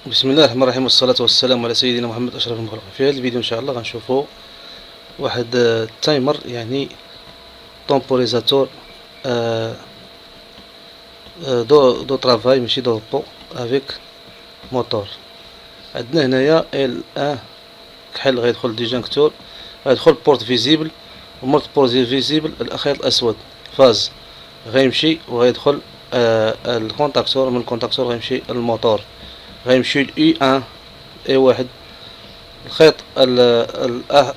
بسم الله الرحمن الرحيم، والصلاة والسلام على سيدنا محمد أشرف المخلوقين. في هذا الفيديو إن شاء الله غنشوفوا واحد تايمر، يعني طومبوريزاتور دو ترافاي، ماشي دو ريبو، افيك موتور. عندنا هنايا ال ان كحل غيدخل ديجانكتور، غيدخل بورت فيزيبل، ومورت بورت فيزيبل الخيط الأسود فاز غيمشي وغيدخل الكونتاكتور، من الكونتاكتور غيمشي الموتور، غيمشي اي ان اي واحد. الخيط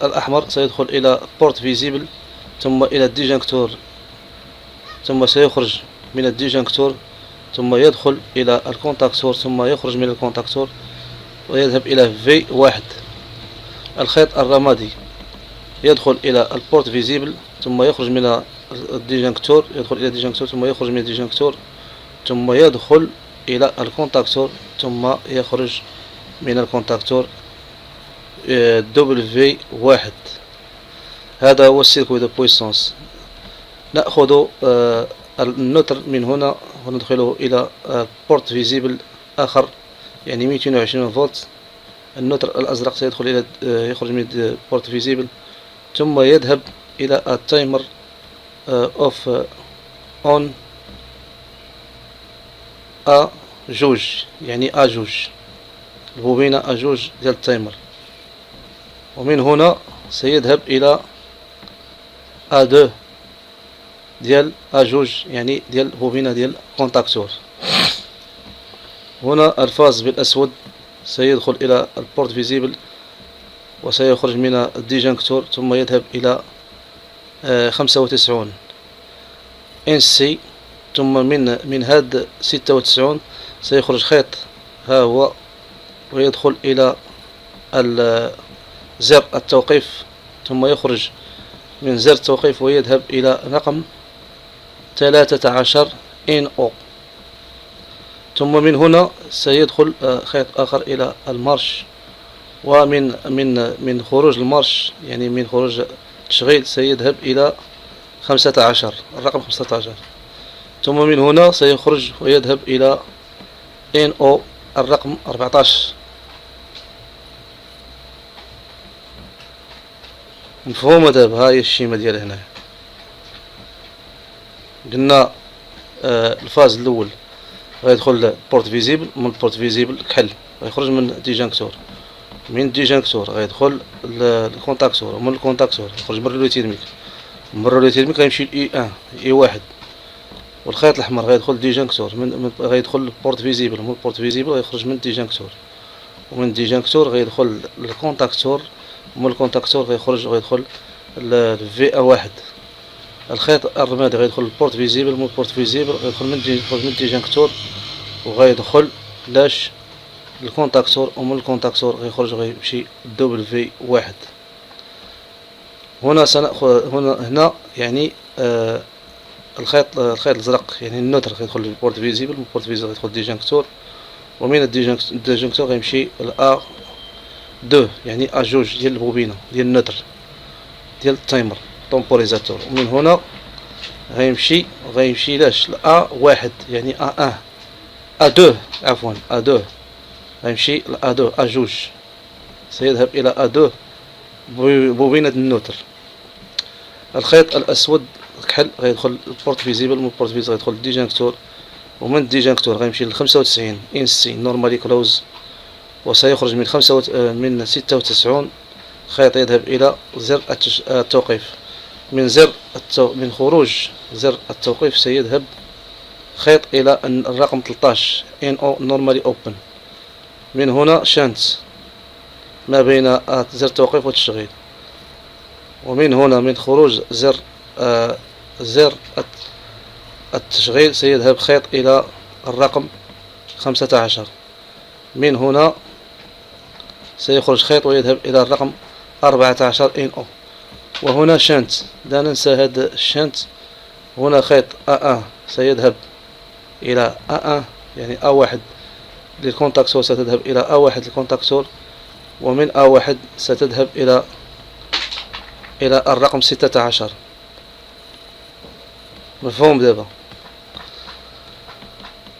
الأحمر سيدخل إلى بورت فيزيبل، ثم إلى الديجانكتور، ثم سيخرج من الديجانكتور، ثم يدخل إلى الكونتاكتور، ثم يخرج من الكونتاكتور ويذهب إلى في واحد. الخيط الرمادي يدخل إلى البورت فيزيبل، ثم يخرج من الديجانكتور، يدخل إلى الديجانكتور، ثم يخرج من الديجانكتور، ثم يدخل إلى الكونتاكتور، ثم يخرج من الكونتاكتور دبليو واحد. هذا هو السيركوي دو بويسونس. نأخذ النوتر من هنا وندخله إلى بورت فيزيبل آخر، يعني 220 فولت. النوتر الأزرق سيدخل إلى يخرج من بورت فيزيبل، ثم يذهب إلى التايمر اوف اون ا جوج، يعني ا جوج، البوبينة ا جوج ديال التايمر. ومن هنا سيذهب إلى A2 ديال A2، يعني ديال بوبينة ديال كونتاكتور. هنا الفاز بالأسود سيدخل إلى البورت فيزيبل وسيخرج من الديجانكتور، ثم يذهب إلى 95 NC، ثم من هاد 96 سيخرج خيط، ها هو، ويدخل إلى زر التوقيف، ثم يخرج من زر التوقيف ويذهب إلى رقم 13 NO. ثم من هنا سيدخل خيط آخر إلى المارش، ومن من خروج المارش، يعني من خروج التشغيل، سيذهب إلى 15، الرقم 15. ثم من هنا سيخرج ويذهب إلى NO الرقم 14. مفهومة دابا؟ هاهي الشيمة ديال هنا. قلنا الفاز الأول غيدخل بورت فيزيبل، من بورت فيزيبل كحل غيخرج من الديجانكتور، من الديجانكتور غيدخل الكونتاكتور، ومن الكونتاكتور يخرج من الريلي تيرميك، من الريلي تيرميك غيمشي ل ان اي واحد. والخيط الأحمر غيدخل الديجانكتور، غيدخل بورت فيزيبل، من بورت فيزيبل غيخرج من الديجانكتور، ومن الديجانكتور غيدخل الكونتاكتور، ومن الكونتاكتور غيدخل الفي ا واحد. الخيط الرمادي غيدخل البورت فيزيبل، من البورت فيزيبل غيدخل من الديجانكتور وغيدخل لاش الكونتاكتور، ومن الكونتاكتور غيخرج غيمشي دبليو واحد. هنا سنأخذ هنا يعني الخيط الازرق، يعني النوتر غيدخل للبورت فيزيبل، من البورت فيزيبل غيدخل الديجانكتور، ومن الديجانكتور غيمشي ل A2، يعني A جوج ديال البوبينة ديال النوتر ديال التايمر طومبوريزاتور. ومن هنا غيمشي لاش ل A1، يعني A1 A2، عفوا A2، غيمشي ل A2 A جوج، سيذهب إلى A2 بوبينة النوتر. الخيط الأسود كحل غيدخل البورت فيزيبل، من البورت فيزيبل غيدخل الديجانكتور، ومن الديجانكتور غيمشي ل 95 NC نورمالي كلوز، وسيخرج من 96 خيط يذهب إلى زر التوقيف. من خروج زر التوقيف سيذهب خيط إلى الرقم 13 NO نورمالي أوبن. من هنا شانت ما بين زر التوقيف والتشغيل. ومن هنا من خروج زر التشغيل سيذهب خيط إلى الرقم 15. من هنا سيخرج خيط ويذهب إلى الرقم 14 NO. وهنا شانت، لا ننسى هذا الشانت. هنا خيط A1 سيذهب إلى A1، يعني A1 للكونتاكتور ستذهب إلى A1 للكونتاكتور، ومن A1 ستذهب إلى الرقم 16. مفهوم دابا؟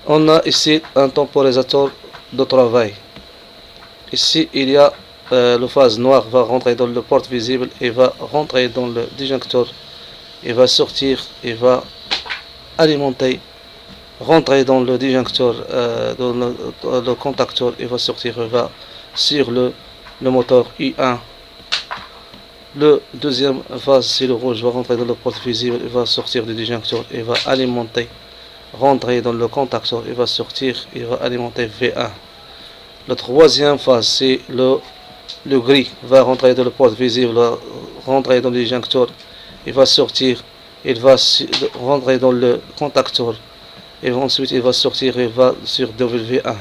On a ici un temporisateur de travail. Ici, il y a le phase noire va rentrer dans le porte visible et va rentrer dans le disjoncteur. Il va sortir, il va alimenter, rentrer dans le disjoncteur, dans le contacteur, il va sortir, il va sur le moteur I1. Le deuxième phase, c'est le rouge, va rentrer dans le porte visible, il va sortir du disjoncteur, il va alimenter, rentrer dans le contacteur, il va sortir, il va alimenter V1. La troisième phase, c'est le gris, va rentrer dans le porte visible, va rentrer dans le disjoncteur, il va sortir, il va rentrer dans le contacteur, et ensuite il va sortir, il va sur W1.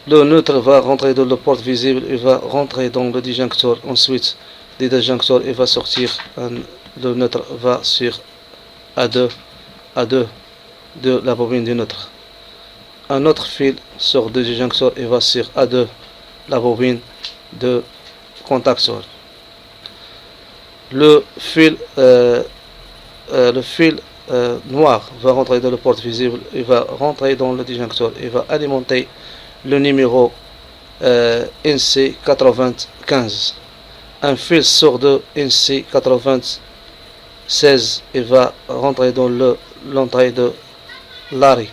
Le neutre va rentrer dans le porte visible, il va rentrer dans le disjoncteur, ensuite du disjoncteur il va sortir, le neutre va sur A2 de la bobine du neutre. Un autre fil sort du disjoncteur et va sur A2 la bobine de contacteur. Le fil noir va rentrer dans le porte visible, il va rentrer dans le disjoncteur, il va alimenter le numéro NC95. Un fil sort de NC96 et va rentrer dans l'entrée de l'arrêt.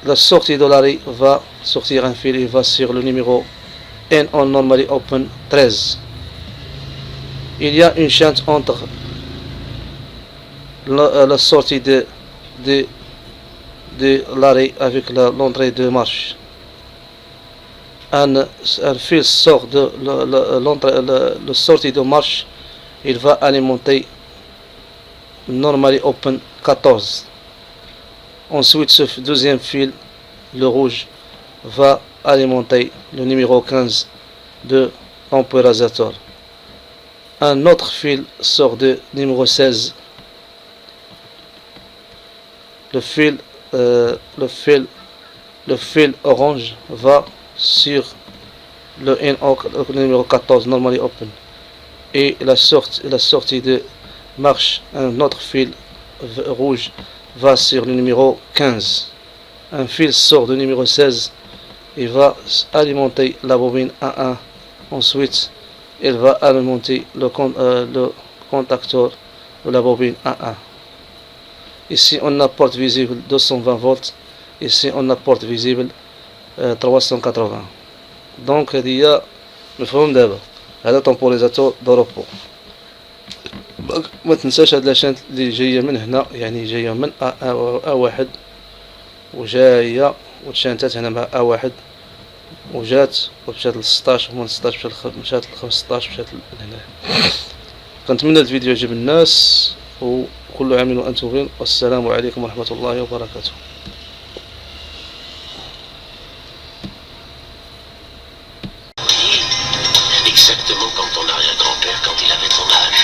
La sortie de l'arrêt va sortir un fil et va sur le numéro N on normally open 13. Il y a une chaîne entre la sortie de l'arrêt avec l'entrée de marche. Un fil sort de la sortie de marche, il va alimenter normally open 14. Ensuite, ce deuxième fil, le rouge, va alimenter le numéro 15 de temporisateur. Un autre fil sort de numéro 16. Le fil orange va sur le NO numéro 14 normally open. Et la sortie de marche, un autre fil rouge va sur le numéro 15. Un fil sort du numéro 16 et va alimenter la bobine A1. Ensuite, il va alimenter le contacteur de la bobine A1. Ici, on a porte visible 220 volts. Ici, on a porte visible 380. Donc, هذه مفهوم دابا. هذا temporalisateur de repos. ما تنساش هاد لاشين اللي جايه من هنا، يعني جايه من A1 وجايه وتشانتات هنا مع A1 وجات ومشات ل 16 ومن 16 مشات ل 15 مشات لهنا. كنتمنى الفيديو يعجب الناس وكل عام وانتم بخير، والسلام عليكم ورحمه الله وبركاته. Exactement comme ton arrière-grand-père quand il avait ton âge.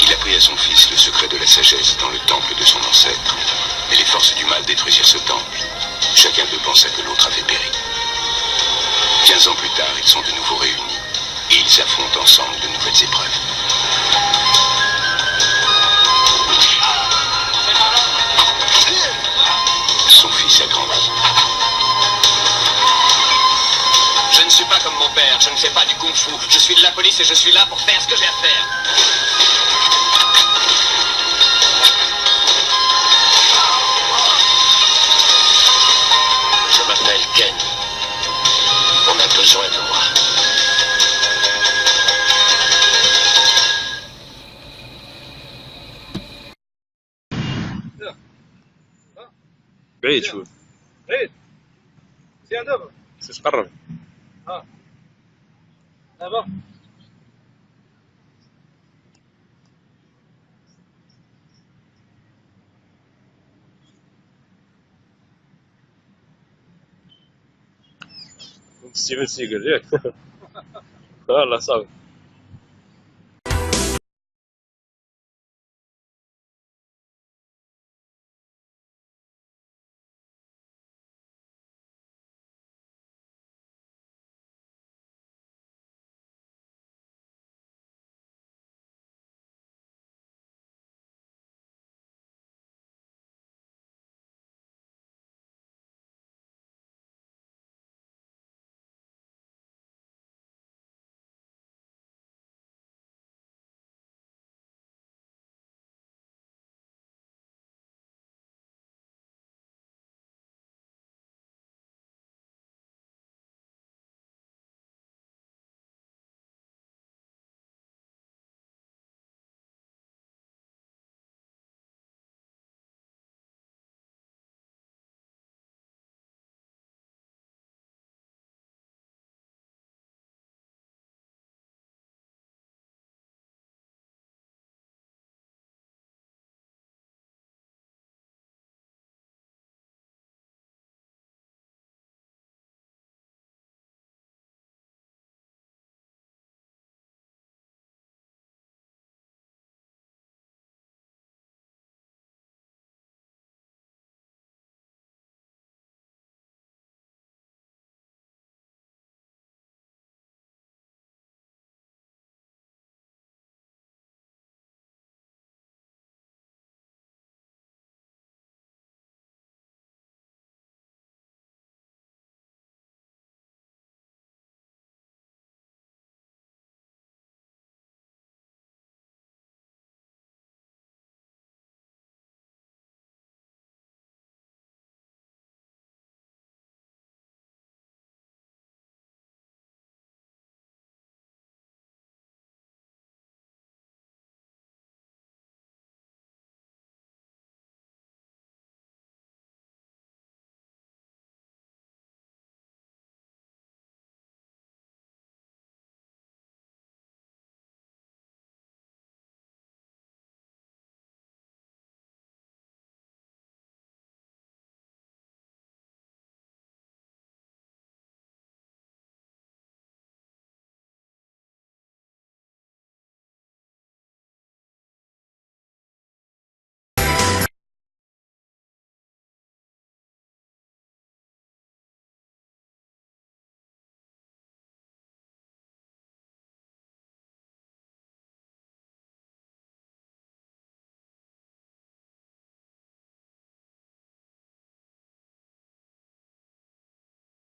Il apprit à son fils le secret de la sagesse dans le temple de son ancêtre. Mais les forces du mal détruisirent ce temple. Chacun d'eux pensa que l'autre avait péri. 15 ans plus tard, ils sont de nouveau réunis. Et ils affrontent ensemble de nouvelles épreuves. Son fils a grandi. Je ne suis pas comme mon père, je ne fais pas du kung-fu. Je suis de la police et je suis là pour faire ce que j'ai à faire. Je m'appelle Ken. On a besoin de moi. بعيد شوي. بعيد مزيان دابا. خصك تقرب. دابا ستيفن سيجل ياك. والله صافي.